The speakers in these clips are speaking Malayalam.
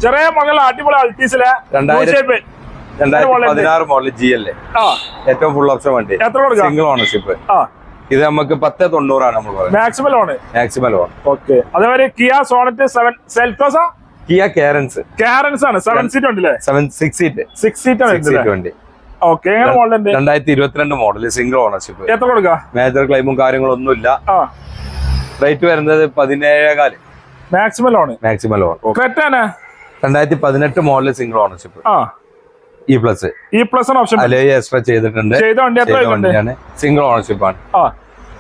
ചെറിയ മോഡൽ അടിപൊളി അൾട്ടീസിലെ 2016 മോഡൽ GL ഏറ്റവും ഫുൾ ഓപ്ഷൻ വണ്ടി, സിംഗിൾ ഓണർഷിപ്പ്. ഇത് നമുക്ക് 1090 നമ്മൾ മാക്സിമം ലോൺ. ഓക്കെ. അതേപോലെ കിയ സോണറ്റ് 7 സെൽറ്റോസ, കിയ കാരൻസ് ആണ് 7 സീറ്റ് ഉണ്ടല്ലേ? 6 സീറ്റ് വണ്ടി. 2022 മോഡൽ സിംഗിൾ ഓണർഷിപ്പ്. എത്ര കൊടുക്കാം? മേജർ ക്ലെയിമും കാര്യങ്ങളൊന്നുമില്ല. റേറ്റ് വരുന്നത് 17,400. Maximum loan. 2018 model single ownership. E+ option extra ചെയ്തിട്ടുണ്ട്. സിംഗിൾ ഓണർഷിപ്പ് ആണ്.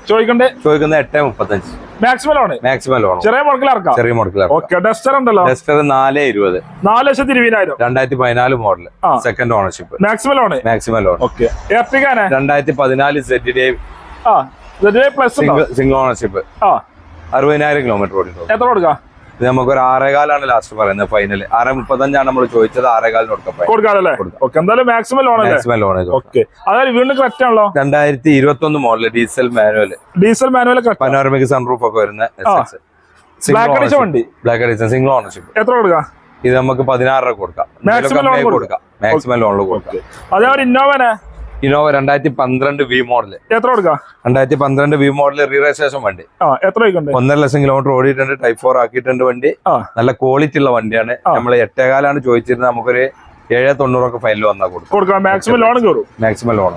ചോദിക്കുന്നത് 835. Maximum loan. ചെറിയ മോഡൽ ഡസ്റ്റർ ഉണ്ടല്ലോ. Duster 420. 4,20,000. 2014 model second ownership. Maximum loan. 2014 single ownership. 60,000 kilometre ഓടിയിട്ടുള്ളൂ. എത്ര കൊടുക്കാം? ഇത് നമുക്ക് ഒരു 6,15 ലാസ്റ്റ് പറയുന്നത്. ഫൈനൽ 6,35 നമ്മൾ ചോദിച്ചത്. 6,15 കൊടുക്കാം. Maximum loan. വീണ്ടും കറക്റ്റ് ആണല്ലോ. 2021 model diesel manual. Panoramic sunroof ഒക്കെ വരുന്ന വണ്ടി. Black edition single ownership. എത്ര കൊടുക്കാം? ഇത് നമുക്ക് 16 കൊടുക്കാം. മാക്സിമം ലോണിൽ കൊടുക്കാം. അതേപോലെ ഇന്നോവ 2012 V മോഡൽ. എത്ര കൊടുക്കാം? 2012 V മോഡൽ റീ രജിസ്ട്രേഷൻ വണ്ടി. എത്ര 1.5 ലക്ഷം കിലോമീറ്റർ ഓടിയിട്ടുണ്ട്. ടൈപ്പ് 4 ആക്കിയിട്ടുണ്ട് വണ്ടി. നല്ല ക്വാളിറ്റി ഉള്ള വണ്ടിയാണ്. നമ്മൾ 8,15 ചോദിച്ചിരുന്നത്. നമുക്കൊരു 790 ഫൈനൽ വന്നാൽ കൊടുക്കാം. Maximum loan.